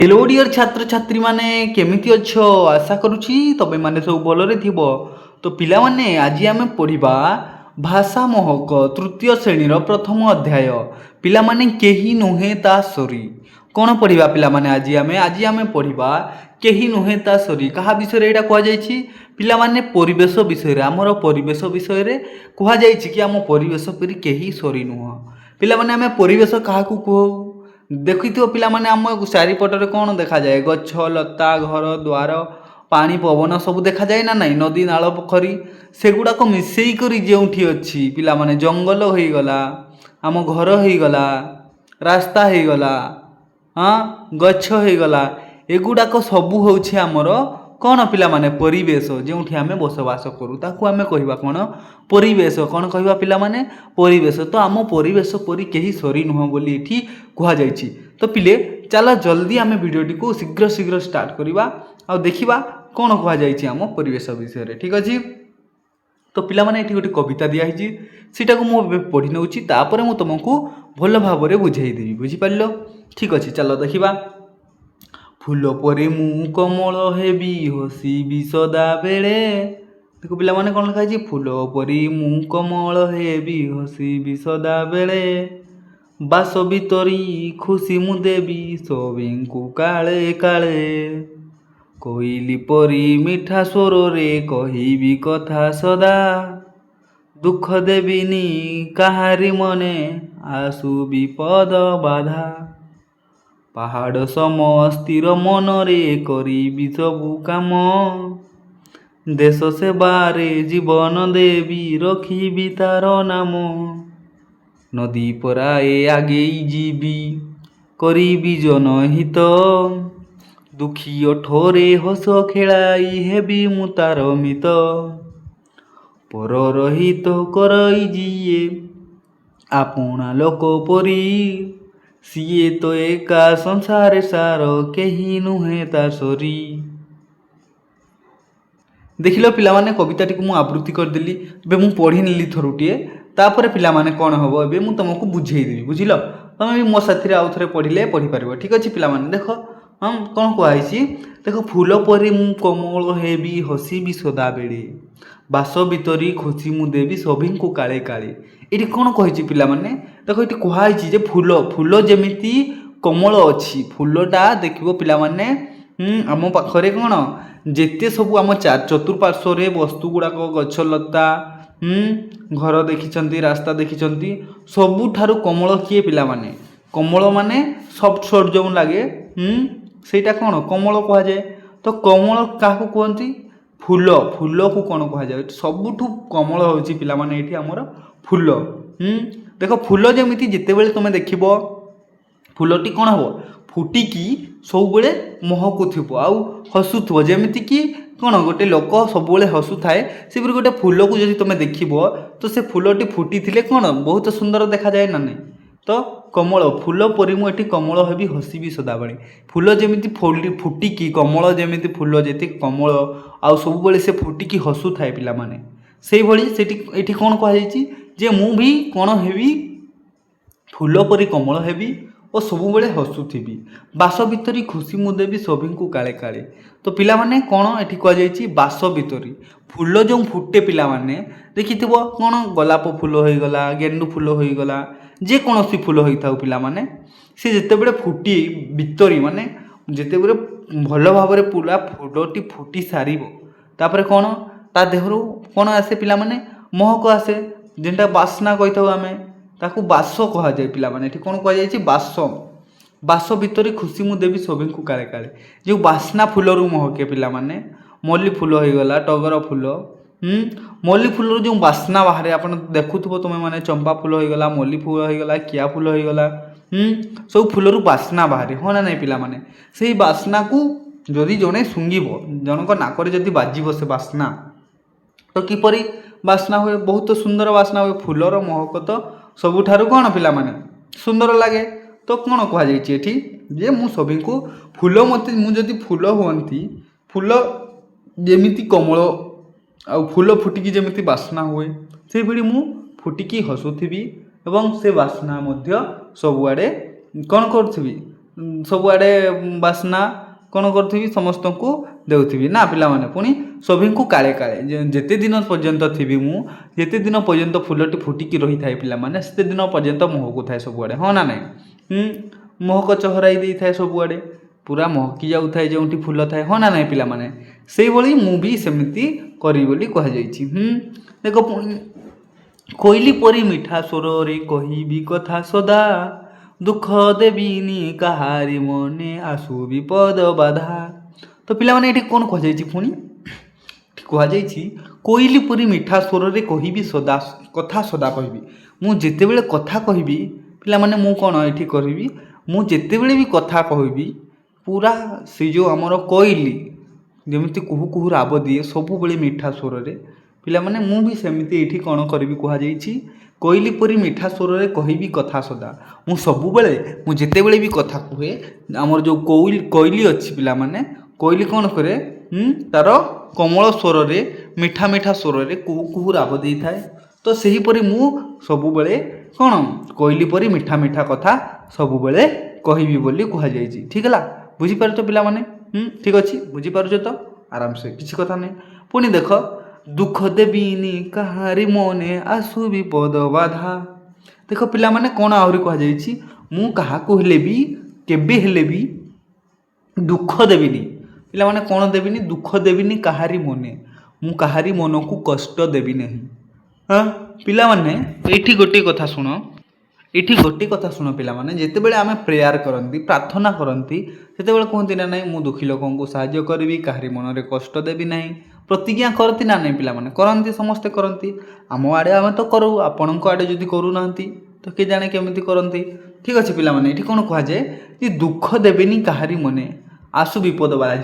Hello dear छात्र छात्री माने केमिति अच्छ आशा करुछि तबे माने सब भलरे थिबो। तो पिला माने आज आमे पढ़िबा भाषा महक तृतीय श्रेणीर प्रथम अध्याय पिला माने केही नुहे ता सरी। कोन पढ़िबा पिला माने आज आमे पढ़िबा केही नुहे ता सरी। कहा विषय एटा कह जायछि पिला माने परिवेश विषय रे हमर परिवेश विषय रे कह जायछि कि हम परिवेश परि केही सरी नुह। पिला माने आमे परिवेश काहा को कहू देखिथिव पिला माने आम चारिपटरे कौन देखा जाए गछ लता घर द्वार पानी पवन सब देखा जाए ना नहीं नदी नाल पोखरी सेगुड़ाक मिसेई करी जोठी अच्छी पिला माने जंगल हो गला आम घर हो गला रास्ता हो गला हाँ गछ हो गला एगुड़ाक सबू होछि आमर कौन पिला माने परिवेश जोठी आमे बसवास करू ताकू आमे कहिबा कौन परिवेश कौन कहिबा पिला माने परिवेश। तो आम परिवेश परि केही सरी नुह बोली एठी कहा जायछि। तो पिले चलो जल्दी आमे वीडियोटी को शीघ्र शीघ्र स्टार्ट करिबा आ देखिबा कौन कहा जायछि आम परिवेश विषय रे ठीक अछि। तो पिला माने एठी गोटे कविता दिया हिछि सेटा को मु पढ़ी नउछि तापर मु तुमको भल भाबरे बुझाई देबी बुझि पारलो ठीक अछि। चलो देखिबा फूल परे मु कमल हेबी हसीबी सदा बेले। देखो पिला माने कौन लिखा है फूल परी मु कमल हेबी हसीबी सदा बेले बास भितरी खुशी मु देबी सबेंकु काले काले कोइली परी मिठा स्वर रे कहिबी कथा सदा दुख देबिनी काहारी मने आसु विपद बाधा पहाड़ सम स्थिर मन रे करिबी सबु काम देश सेवारे जीवन देवी रखिबी तार नाम नदी पराए आगे जीवी करिबी जनहित दुखी ओठरे हस खेलाई हेबी मु तार मित पर रहित करई जिए आपणा लोक परी सीए तो एका संसार सार केही नुहे ता सरी। देखिल पिला माने कविताटी को मु आवृत्ति करदेली बे मु पढ़ी नेली थरुटिए तापर पिला माने कोन हबो बे मु तुमको बुझेई देबी बुझिलो तमे भी मो साथी आउ थरे पढ़िले पढ़ी पारिबो ठीक अछि। पिला माने देखो हम कोन कहैछि देखो फूल परे मु कमल हेबी हसीबी सदा बेले बास भितरी खुशी मु देबी सभिंकु काले काले। एठी कोन कहिछि पिला माने देखो एठी कहैछि जे फूल फूल जेमिति कमल अछि फूलटा देखिबो पिला माने आम पाखरे कोन जेते सब आम चतुर्पार्श्व रे वस्तु गुड़ाक गछ लता घर देखिछंती रास्ता देखिछंती सबुठारु कमल किए पिला माने कमल माने सॉफ्ट सॉफ्ट जो लागे सेटा कोन कमल कहा जाए। तो कमल काहू कहंती फूल फूल को कोन कहा जाए सबुठु कमल होछि पिला माने एठी हमर फूल देखो फूल जेमिति जेते बेले तुमे देखिबो फूलटी कोन हबो फुटिकी सब बेले महकुथिबो आउ हसुथबो जेमिति कि कोन गोटे लोक सब बेले हसु थाए से गोटे फूल को जदि तुमे देखिबो तो से फूलटी फुटी थिले कोन बहुत सुंदर देखा जाए ना नहीं। तो कमल फूल परि मु एठी कमल हेबी हसीबी सदाबळे फूल जेमिति फुटिकी कमल जेमिति फूल जेति कमल आउ सब बेले से फुटिकी हसु थाए पिला माने सेही भली सेठी एठी कोन कहा जायछि जे मु भी कोन हेबी फूल परि कमल हेबी और सबु बेले हसुथिबी बास भितरी खुशी मु देबी सभिंकु काले काले। तो पिला माने कोन एठी कह जायछि बास भितरी फूल जो फुटे पिला माने देखिथिबो कोन गोलाप फूल होई गला गेंडू फूल होई गला जे कोनोसी फूल होई थाउ पिला माने से जेते बेले फुटी भितरी माने जेते बेले भल भाबरे पूरा फूलटी फुटी सारिबो तापर कोन ता देहरु कोन आसे पिला माने महक आसे जेंटा बासना कहिथाउ आमे ताकू बास कहा जाए पिला माने एठी कोन कहा जायछि बास बास भितरी खुशी मु देबी सभिंकु काले काले जो बासना फूलरू महके पिला माने मल्ली फूल होई गला टगर फूल मल्ली फूलरू जो बासना बाहरे आपण देखुथबो तुमे माने चंपा फूल होई गला मल्ली फूल होई गला किया फूल होई गला सब फूलरू बासना बाहरे हो ना नहीं पिला माने सेही बासना को जदि जने सुंगिबो जनक नाकरे जदि बाजिबो से बासना तो किपरि बासना हुए बहुत सुंदर बासना हुए फूलर महक तो सबुठारु कोन पिला माने सुंदर लागे। तो कोन कहा जायछि एठी जे मु सभिंकु फूल मते मु जदि फूल होंती फूल जेमिति कमल आ फूल फुटिकी जेमिति बासना हुए से भली मु फुटिकी हसुथिबी एवं से बासना मध्य सबुआडे कोन करथिबी ସବୁଆଡ଼େ ବାସ୍ନା କ'ଣ କରୁଥିବି ସମସ୍ତଙ୍କୁ ଦେଉଥିବି ନା ପିଲାମାନେ। ପୁଣି ସଭିଙ୍କୁ କାଳେ କାଳେ ଯେତେ ଦିନ ପର୍ଯ୍ୟନ୍ତ ଥିବି ମୁଁ, ଯେତେ ଦିନ ପର୍ଯ୍ୟନ୍ତ ଫୁଲଟି ଫୁଟିକି ରହିଥାଏ ପିଲାମାନେ, ସେତେ ଦିନ ପର୍ଯ୍ୟନ୍ତ ମହକୁଥାଏ ସବୁଆଡ଼େ, ହଁ ନା ନାହିଁ? ମହକ ଚହରାଇ ଦେଇଥାଏ ସବୁଆଡ଼େ, ପୁରା ମହକି ଯାଉଥାଏ ଯେଉଁଠି ଫୁଲ ଥାଏ, ହଁ ନା ନାହିଁ ପିଲାମାନେ? ସେଇଭଳି ମୁଁ ବି ସେମିତି କରିବି ବୋଲି କୁହାଯାଇଛି। ଦେଖ ପୁଣି କୋଇଲି ପରି ମିଠା ସ୍ୱରରେ କହିବି କଥା ସଦା, ଦୁଃଖ ଦେବିନି କାହାରି ମନେ ଆସୁ ବିପଦ ବାଧା। ତ ପିଲାମାନେ ଏଠି କ'ଣ କୁହାଯାଇଛି? ପୁଣି କୁହାଯାଇଛି କୋଇଲି ପରି ମିଠା ସ୍ୱରରେ କହିବି ସଦା, କଥା ସଦା କହିବି। ମୁଁ ଯେତେବେଳେ କଥା କହିବି ପିଲାମାନେ, ମୁଁ କ'ଣ ଏଠି କରିବି? ମୁଁ ଯେତେବେଳେ ବି କଥା କହିବି ପୁରା ସେ ଯେଉଁ ଆମର କୋଇଲି ଯେମିତି କୁହୁ କୁହୁ ରାବ ଦିଏ ସବୁବେଳେ ମିଠା ସ୍ୱରରେ, ପିଲାମାନେ ମୁଁ ବି ସେମିତି ଏଇଠି କ'ଣ କରିବି କୁହାଯାଇଛି? କୋଇଲି ପରି ମିଠା ସ୍ୱରରେ କହିବି କଥା ସଦା। ମୁଁ ସବୁବେଳେ, ମୁଁ ଯେତେବେଳେ ବି କଥା କୁହେ, ଆମର ଯେଉଁ କୋଇଲି ଅଛି ପିଲାମାନେ, କୋଇଲି କ'ଣ କରେ? ତା'ର କୋମଳ ସ୍ୱରରେ, ମିଠା ମିଠା ସ୍ୱରରେ କୁହୁ କୁହୁ ରାବ ଦେଇଥାଏ। ତ ସେହିପରି ମୁଁ ସବୁବେଳେ କ'ଣ କୋଇଲି ପରି ମିଠା ମିଠା କଥା ସବୁବେଳେ କହିବି ବୋଲି କୁହାଯାଇଛି। ଠିକ୍ ହେଲା? ବୁଝିପାରୁଛ ପିଲାମାନେ? ଠିକ୍ ଅଛି, ବୁଝିପାରୁଛ ତ? ଆରାମସେ, କିଛି କଥା ନାହିଁ। ପୁଣି ଦେଖ, ଦୁଃଖ ଦେବିନି କାହାରି ମନେ ଆସୁ ବିପଦ ବାଧା। ଦେଖ ପିଲାମାନେ କ'ଣ ଆହୁରି କୁହାଯାଇଛି? ମୁଁ କାହାକୁ ହେଲେ ବି, କେବେ ହେଲେ ବି ଦୁଃଖ ଦେବିନି। ପିଲାମାନେ କ'ଣ ଦେବିନି? ଦୁଃଖ ଦେବିନି କାହାରି ମନେ, ମୁଁ କାହାରି ମନକୁ କଷ୍ଟ ଦେବି ନାହିଁ। ପିଲାମାନେ ଏଇଠି ଗୋଟିଏ କଥା ଶୁଣ, ପିଲାମାନେ, ଯେତେବେଳେ ଆମେ ପ୍ରେୟାର କରନ୍ତି, ପ୍ରାର୍ଥନା କରନ୍ତି, ସେତେବେଳେ କୁହନ୍ତି ନା ନାହିଁ, ମୁଁ ଦୁଃଖୀ ଲୋକଙ୍କୁ ସାହାଯ୍ୟ କରିବି, କାହାରି ମନରେ କଷ୍ଟ ଦେବି ନାହିଁ। ପ୍ରତିଜ୍ଞା କରନ୍ତି ନା ନାହିଁ ପିଲାମାନେ? କରନ୍ତି, ସମସ୍ତେ କରନ୍ତି। ଆମ ଆଡ଼େ ଆମେ ତ କରୁ, ଆପଣଙ୍କ ଆଡ଼େ ଯଦି କରୁନାହାନ୍ତି ତ କିଏ ଜାଣେ କେମିତି କରନ୍ତି। ଠିକ୍ ଅଛି ପିଲାମାନେ, ଏଠି କ'ଣ କୁହାଯାଏ? ଯେ ଦୁଃଖ ଦେବେନି କାହାରି ମନେ ଆସୁ ବିପଦ ବାଧା।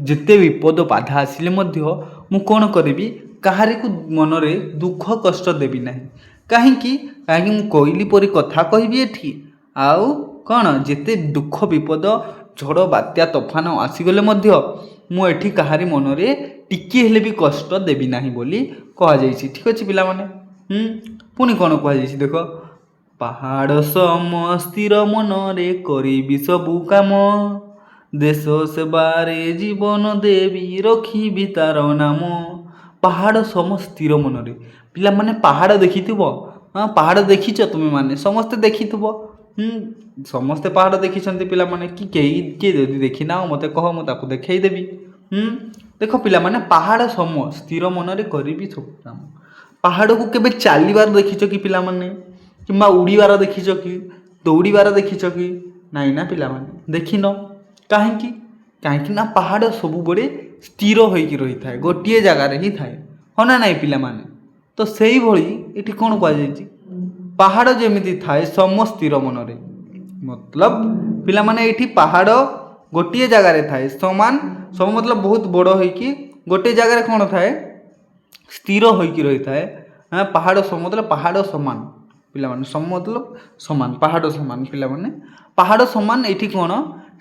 ଯେତେ ବିପଦ ବାଧା ଆସିଲେ ମଧ୍ୟ ମୁଁ କ'ଣ କରିବି? କାହାରିକୁ ମନରେ ଦୁଃଖ କଷ୍ଟ ଦେବି ନାହିଁ। କାହିଁକି ମୁଁ କୋଇଲି ପରି କଥା କହିବି ଏଠି। ଆଉ କ'ଣ, ଯେତେ ଦୁଃଖ ବିପଦ ଝଡ଼ ବାତ୍ୟା ତୋଫାନ ଆସିଗଲେ ମଧ୍ୟ ମୁଁ ଏଠି କାହାରି ମନରେ ଟିକିଏ ହେଲେ ବି କଷ୍ଟ ଦେବି ନାହିଁ ବୋଲି କୁହାଯାଇଛି। ଠିକ୍ ଅଛି ପିଲାମାନେ? ପୁଣି କ'ଣ କୁହାଯାଇଛି? ଦେଖ, ପାହାଡ଼ ସମ ସ୍ଥିର ମନରେ କରିବି ସବୁ କାମ, ଦେଶ ସେବାରେ ଜୀବନ ଦେବି ରଖିବି ତାର ନାମ। ପାହାଡ଼ ସମ ସ୍ଥିର ମନରେ। ପିଲାମାନେ ପାହାଡ଼ ଦେଖିଥିବ, ପାହାଡ଼ ଦେଖିଛ ତୁମେମାନେ? ସମସ୍ତେ ଦେଖିଥିବ। ସମସ୍ତେ ପାହାଡ଼ ଦେଖିଛନ୍ତି ପିଲାମାନେ, କିଏ ଯଦି ଦେଖିନାଅ ମୋତେ କହ, ମୁଁ ତାକୁ ଦେଖେଇଦେବି। ଦେଖ ପିଲାମାନେ, ପାହାଡ଼ ସମ ସ୍ଥିର ମନରେ କରିବି ସବୁ କାମ। ପାହାଡ଼କୁ କେବେ ଚାଲିବାର ଦେଖିଛ କି ପିଲାମାନେ? କିମ୍ବା ଉଡ଼ିବାର ଦେଖିଛ କି? ଦୌଡ଼ିବାର ଦେଖିଛ କି? ନାଇଁ ନା ପିଲାମାନେ, ଦେଖିନ। କାହିଁକି ନା ପାହାଡ଼ ସବୁବେଳେ ସ୍ଥିର ହୋଇକି ରହିଥାଏ, ଗୋଟିଏ ଜାଗାରେ ହିଁ ଥାଏ, ହଁ ନା ନାହିଁ ପିଲାମାନେ? ତ ସେଇଭଳି ଏଠି କ'ଣ କୁହାଯାଇଛି? ପାହାଡ଼ ଯେମିତି ଥାଏ ସମ ସ୍ଥିର ମନରେ, ମତଲବ ପିଲାମାନେ ଏଇଠି ପାହାଡ଼ ଗୋଟିଏ ଜାଗାରେ ଥାଏ, ସମ ମତଲବ ବହୁତ ବଡ଼ ହୋଇକି ଗୋଟିଏ ଜାଗାରେ କ'ଣ ଥାଏ? ସ୍ଥିର ହୋଇକି ରହିଥାଏ। ପାହାଡ଼ ସମ ମତଲବ ପାହାଡ଼ ସମାନ ପିଲାମାନେ, ସମ ମତଲବ ସମାନ, ପାହାଡ଼ ସମାନ ପିଲାମାନେ। ପାହାଡ଼ ସମାନ ଏଇଠି କ'ଣ?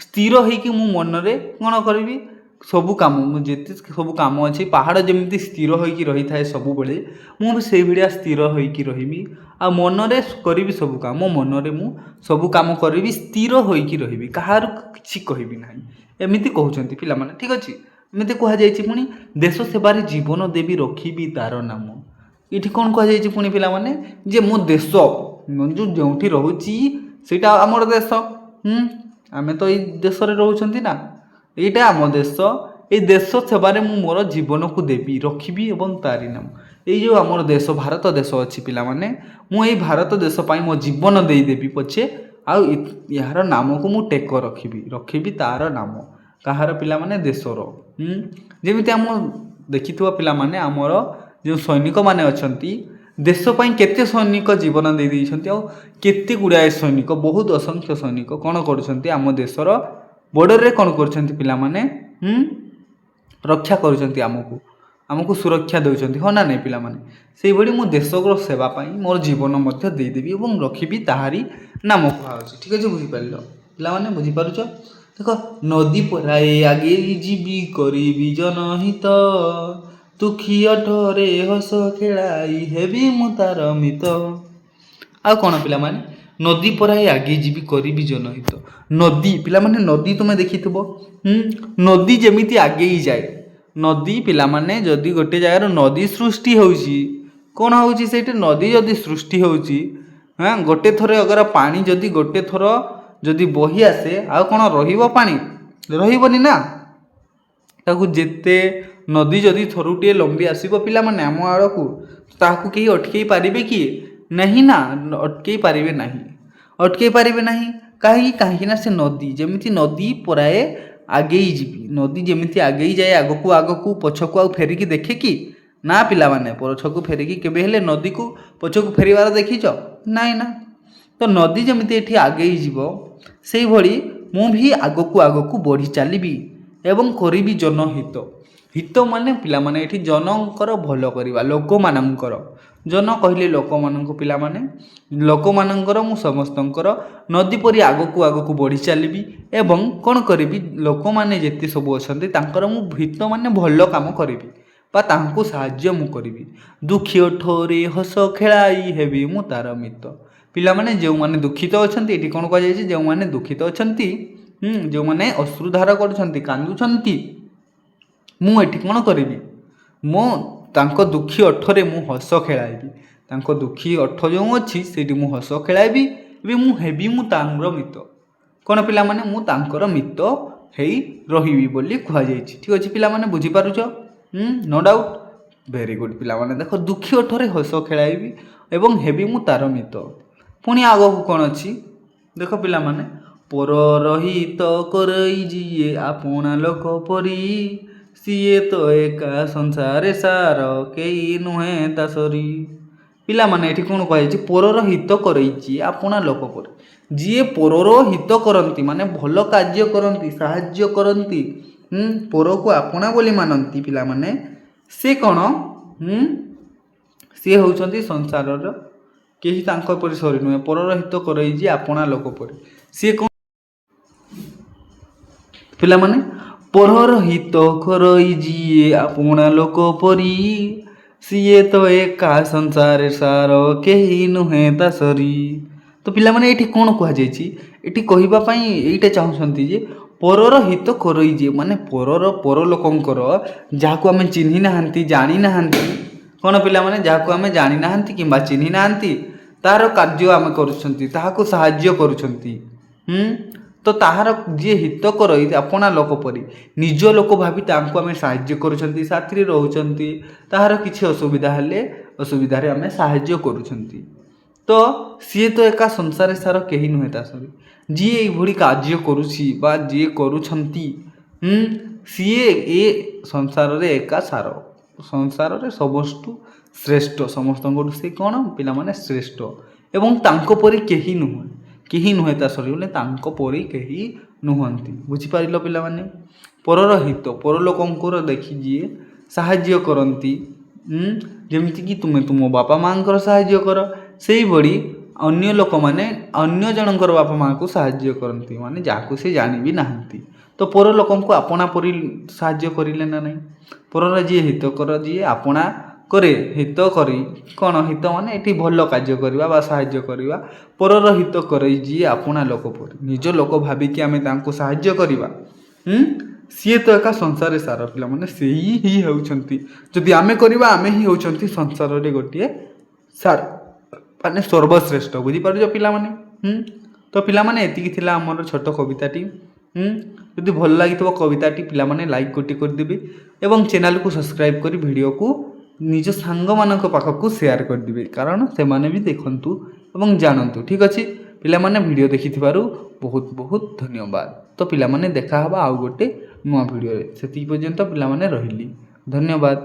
ସ୍ଥିର ହୋଇକି ମୁଁ ମନରେ କ'ଣ କରିବି? ସବୁ କାମ, ମୁଁ ଯେତେ ସବୁ କାମ ଅଛି, ପାହାଡ଼ ଯେମିତି ସ୍ଥିର ହୋଇକି ରହିଥାଏ ସବୁବେଳେ, ମୁଁ ବି ସେଇଭଳିଆ ସ୍ଥିର ହୋଇକି ରହିବି। ଆଉ ମନରେ କରିବି ସବୁ କାମ, ମନରେ ମୁଁ ସବୁ କାମ କରିବି, ସ୍ଥିର ହୋଇକି ରହିବି, କାହାର କିଛି କହିବି ନାହିଁ, ଏମିତି କହୁଛନ୍ତି ପିଲାମାନେ। ଠିକ୍ ଅଛି? ଏମିତି କୁହାଯାଇଛି। ପୁଣି ଦେଶ ସେବାରେ ଜୀବନ ଦେବି ରଖିବି ତାର ନାମ। ଏଠି କ'ଣ କୁହାଯାଇଛି ପୁଣି ପିଲାମାନେ? ଯେ ମୋ ଦେଶ, ଯେଉଁଠି ରହୁଛି ସେଇଟା ଆମର ଦେଶ। ଆମେ ତ ଏଇ ଦେଶରେ ରହୁଛନ୍ତି ନା, ଏଇଟା ଆମ ଦେଶ। ଏଇ ଦେଶ ସେବାରେ ମୁଁ ମୋର ଜୀବନକୁ ଦେବି, ରଖିବି ଏବଂ ତାରି ନାମ। ଏଇ ଯେଉଁ ଆମର ଦେଶ, ଭାରତ ଦେଶ ଅଛି ପିଲାମାନେ, ମୁଁ ଏଇ ଭାରତ ଦେଶ ପାଇଁ ମୋ ଜୀବନ ଦେଇଦେବି ପଛେ, ଆଉ ଏହାର ନାମକୁ ମୁଁ ଟେକ ରଖିବି ତାର ନାମ। କାହାର ପିଲାମାନେ? ଦେଶର। ଯେମିତି ଆମ ଦେଖିଥିବ ପିଲାମାନେ, ଆମର ଯେଉଁ ସୈନିକମାନେ ଅଛନ୍ତି, ଦେଶ ପାଇଁ କେତେ ସୈନିକ ଜୀବନ ଦେଇଛନ୍ତି, ଆଉ କେତେ ଗୁଡ଼ାଏ ସୈନିକ, ବହୁତ ଅସଂଖ୍ୟ ସୈନିକ କ'ଣ କରୁଛନ୍ତି? ଆମ ଦେଶର ବର୍ଡ଼ରରେ କ'ଣ କରୁଛନ୍ତି ପିଲାମାନେ? ରକ୍ଷା କରୁଛନ୍ତି, ଆମକୁ ସୁରକ୍ଷା ଦେଉଛନ୍ତି, ହଁ ନା ନାହିଁ ପିଲାମାନେ? ସେଇଭଳି ମୁଁ ଦେଶର ସେବା ପାଇଁ ମୋର ଜୀବନ ମଧ୍ୟ ଦେଇଦେବି ଏବଂ ରଖିବି ତାହାରି ନାମ କୁହାଯାଉଛି। ଠିକ୍ ଅଛି, ବୁଝିପାରିଲ ପିଲାମାନେ? ବୁଝିପାରୁଛ? ଦେଖ, ନଦୀ ପରାଏ ଆଗେଇ ଯିବି କରିବି ଜନହିତ, ଦୁଃଖୀ ଅଟରେ ହସ ଖେଳାଇ ହେବି ମୁଁ ତାର ମିତ। ଆଉ କ'ଣ ପିଲାମାନେ? ନଦୀ ପରାଏ ଆଗେଇ ଯିବି କରିବି ଜନହିତ। ନଦୀ ପିଲାମାନେ ନଦୀ ତୁମେ ଦେଖିଥିବ, ନଦୀ ଯେମିତି ଆଗେଇ ଯାଏ, ନଦୀ ପିଲାମାନେ ଯଦି ଗୋଟେ ଜାଗାରୁ ନଦୀ ସୃଷ୍ଟି ହେଉଛି, କ'ଣ ହେଉଛି ସେଇଠି ନଦୀ ଯଦି ସୃଷ୍ଟି ହେଉଛି, ଗୋଟେ ଥର ଅଗର ପାଣି ଯଦି ଗୋଟେ ଥର ଯଦି ବହି ଆସେ ଆଉ କ'ଣ ରହିବ ପାଣି? ରହିବନି ନା। ତାକୁ ଯେତେ ନଦୀ ଯଦି ଥରୁଟିଏ ଲମ୍ବି ଆସିବ ପିଲାମାନେ ଆମ ଆଡ଼କୁ, ତାହାକୁ କେହି ଅଟକେଇ ପାରିବେ କି? ନାହିଁ ନା, ଅଟକେଇ ପାରିବେ ନାହିଁ। ଅଟକେଇ ପାରିବେ ନାହିଁ କାହିଁକି ନା ସେ ନଦୀ ଯେମିତି ନଦୀ ପରାଏ ଆଗେଇ ଯିବି, ନଦୀ ଯେମିତି ଆଗେଇ ଯାଏ ଆଗକୁ ଆଗକୁ, ପଛକୁ ଆଉ ଫେରିକି ଦେଖେ କି? ନା ପିଲାମାନେ, ପଛକୁ ଫେରିକି କେବେ ହେଲେ ନଦୀକୁ ପଛକୁ ଫେରିବାର ଦେଖିଛ? ନାଇଁ ନା। ତ ନଦୀ ଯେମିତି ଏଠି ଆଗେଇ ଯିବ, ସେଇଭଳି ମୁଁ ବି ଆଗକୁ ଆଗକୁ ବଢ଼ି ଚାଲିବି ଏବଂ କରିବି ଜନହିତ। ହିତ ମାନେ ପିଲାମାନେ ଏଠି ଜନଙ୍କର ଭଲ କରିବା, ଲୋକମାନଙ୍କର। ଜନ କହିଲେ ଲୋକମାନଙ୍କୁ ପିଲାମାନେ, ଲୋକମାନଙ୍କର ମୁଁ ସମସ୍ତଙ୍କର ନଦୀ ପରି ଆଗକୁ ଆଗକୁ ବଢ଼ି ଚାଲିବି ଏବଂ କ'ଣ କରିବି, ଲୋକମାନେ ଯେତେ ସବୁ ଅଛନ୍ତି ତାଙ୍କର ମୁଁ ହିତ ମାନେ ଭଲ କାମ କରିବି ବା ତାଙ୍କୁ ସାହାଯ୍ୟ ମୁଁ କରିବି। ଦୁଃଖୀ ଓଠରେ ହସ ଖେଳାଇ ହେବି ମୁଁ ତାର ମିତ। ପିଲାମାନେ ଯେଉଁମାନେ ଦୁଃଖିତ ଅଛନ୍ତି, ଏଠି କ'ଣ କୁହାଯାଇଛି, ଯେଉଁମାନେ ଦୁଃଖିତ ଅଛନ୍ତି, ଯେଉଁମାନେ ଅଶ୍ରୁଧାର କରୁଛନ୍ତି, କାନ୍ଦୁଛନ୍ତି, ମୁଁ ଏଠି କ'ଣ କରିବି, ମୁଁ ତାଙ୍କ ଦୁଃଖୀ ଓଠରେ ମୁଁ ହସ ଖେଳାଇବି। ତାଙ୍କ ଦୁଃଖୀ ଓଠ ଯେଉଁ ଅଛି ସେଇଠି ମୁଁ ହସ ଖେଳାଇବି ଏବଂ ମୁଁ ହେବି ମୁଁ ତାଙ୍କର ମିତ। କ'ଣ ପିଲାମାନେ, ମୁଁ ତାଙ୍କର ମିତ ହେଇ ରହିବି ବୋଲି କୁହାଯାଇଛି। ଠିକ୍ ଅଛି ପିଲାମାନେ, ବୁଝିପାରୁଛ? No doubt. ଭେରି ଗୁଡ଼୍ ପିଲାମାନେ। ଦେଖ, ଦୁଃଖୀ ଓଠରେ ହସ ଖେଳାଇବି ଏବଂ ହେବି ମୁଁ ତାର ମିତ। ପୁଣି ଆଗକୁ କ'ଣ ଅଛି ଦେଖ ପିଲାମାନେ, ପରର ହିତ କରଇ ଯିଏ ଆପଣା ଲୋକ ପରି, ସିଏ ତ ଏକା ସଂସାରେ ସାର କେହି ନୁହେଁ ତା ସରି। ପିଲାମାନେ ଏଠି କ'ଣ କୁହାଯାଇଛି, ପରର ହିତ କରଇଛି ଆପଣା ଲୋକ ପରି। ଯିଏ ପରର ହିତ କରନ୍ତି ମାନେ ଭଲ କାର୍ଯ୍ୟ କରନ୍ତି, ସାହାଯ୍ୟ କରନ୍ତି, ପରକୁ ଆପଣା ବୋଲି ମାନନ୍ତି ପିଲାମାନେ, ସେ କ'ଣ, ସିଏ ହେଉଛନ୍ତି ସଂସାରର କେହି ତାଙ୍କ ପରି ସରି ନୁହେଁ। ପରର ହିତ କରଇଛି ଆପଣା ଲୋକ ପରି, ସିଏ କ'ଣ ପିଲାମାନେ, ପରର ହିତ କରଇ ଯିଏ ଆପଣା ଲୋକ ପରି, ସିଏ ତ ଏକା ସଂସାରେ ସାର କେହି ନୁହେଁ ତା ସରି। ତ ପିଲାମାନେ ଏଠି କ'ଣ କୁହାଯାଇଛି, ଏଠି କହିବା ପାଇଁ ଏଇଟା ଚାହୁଁଛନ୍ତି ଯେ ପରର ହିତ କରଇ ଯିଏ ମାନେ ପର ଲୋକଙ୍କର, ଯାହାକୁ ଆମେ ଚିହ୍ନି ନାହାନ୍ତି, ଜାଣିନାହାନ୍ତି, କ'ଣ ପିଲାମାନେ, ଯାହାକୁ ଆମେ ଜାଣିନାହାନ୍ତି କିମ୍ବା ଚିହ୍ନି ନାହାନ୍ତି, ତାହାର କାର୍ଯ୍ୟ ଆମେ କରୁଛନ୍ତି, ତାହାକୁ ସାହାଯ୍ୟ କରୁଛନ୍ତି, ତ ତାହାର ଯିଏ ହିତ କରଇ ଆପଣା ଲୋକ ପରି, ନିଜ ଲୋକ ଭାବି ତାଙ୍କୁ ଆମେ ସାହାଯ୍ୟ କରୁଛନ୍ତି, ସାଥିରେ ରହୁଛନ୍ତି, ତାହାର କିଛି ଅସୁବିଧା ହେଲେ ଅସୁବିଧାରେ ଆମେ ସାହାଯ୍ୟ କରୁଛନ୍ତି। ତ ସିଏ ତ ଏକା ସଂସାରେ ସାର କେହି ନୁହେଁ ତା ସରି। ଯିଏ ଏଇଭଳି କାର୍ଯ୍ୟ କରୁଛି ବା ଯିଏ କରୁଛନ୍ତି, ସିଏ ଏ ସଂସାରରେ ଏକା ସାର, ସଂସାରରେ ସମସ୍ତଠୁ ଶ୍ରେଷ୍ଠ, ସମସ୍ତଙ୍କଠୁ ସେ କ'ଣ ପିଲାମାନେ ଶ୍ରେଷ୍ଠ ଏବଂ ତାଙ୍କ ପରି କେହି ନୁହେଁ ତା ସରି, ବୋଲେ ତାଙ୍କ ପରି କେହି ନୁହନ୍ତି। ବୁଝିପାରିଲ ପିଲାମାନେ? ପରର ହିତ, ପରଲୋକଙ୍କର ଦେଖି ଯିଏ ସାହାଯ୍ୟ କରନ୍ତି, ଯେମିତିକି ତୁମେ ତୁମ ବାପା ମାଆଙ୍କର ସାହାଯ୍ୟ କର, ସେଇଭଳି ଅନ୍ୟ ଲୋକମାନେ ଅନ୍ୟ ଜଣଙ୍କର ବାପା ମାଆଙ୍କୁ ସାହାଯ୍ୟ କରନ୍ତି, ମାନେ ଯାହାକୁ ସେ ଜାଣିବି ନାହାନ୍ତି। ତ ପର ଲୋକଙ୍କୁ ଆପଣା ପରି ସାହାଯ୍ୟ କରିଲେ ନା ନାହିଁ। ପରର ଯିଏ ହିତ କର, ଯିଏ ଆପଣା କରେ, ହିତ କରି, କ'ଣ ହିତ ମାନେ ଏଠି ଭଲ କାର୍ଯ୍ୟ କରିବା ବା ସାହାଯ୍ୟ କରିବା। ପରର ହିତ କରଇ ଯିଏ ଆପଣା ଲୋକ ପରି, ନିଜ ଲୋକ ଭାବିକି ଆମେ ତାଙ୍କୁ ସାହାଯ୍ୟ କରିବା, ସିଏ ତ ଏକା ସଂସାରରେ ସାର। ପିଲାମାନେ ସେଇ ହିଁ ହେଉଛନ୍ତି, ଯଦି ଆମେ କରିବା ଆମେ ହିଁ ହେଉଛନ୍ତି ସଂସାରରେ ଗୋଟିଏ ସାର, ମାନେ ସର୍ବଶ୍ରେଷ୍ଠ। ବୁଝିପାରୁଛ ପିଲାମାନେ? ତ ପିଲାମାନେ ଏତିକି ଥିଲା ଆମର ଛୋଟ କବିତାଟି। ଯଦି ଭଲ ଲାଗିଥିବ କବିତାଟି ପିଲାମାନେ ଲାଇକ୍ ଗୋଟି କରିଦେବେ ଏବଂ ଚ୍ୟାନେଲକୁ ସବସ୍କ୍ରାଇବ୍ କରି ଭିଡ଼ିଓକୁ ନିଜ ସାଙ୍ଗମାନଙ୍କ ପାଖକୁ ସେୟାର କରିଦେବେ, କାରଣ ସେମାନେ ବି ଦେଖନ୍ତୁ ଏବଂ ଜାଣନ୍ତୁ। ଠିକ୍ ଅଛି ପିଲାମାନେ, ଭିଡ଼ିଓ ଦେଖିଥିବାରୁ ବହୁତ ବହୁତ ଧନ୍ୟବାଦ। ତ ପିଲାମାନେ ଦେଖା ହେବା ଆଉ ଗୋଟେ ନୂଆ ଭିଡ଼ିଓରେ, ସେତିକି ପର୍ଯ୍ୟନ୍ତ ପିଲାମାନେ ରହିଲି, ଧନ୍ୟବାଦ।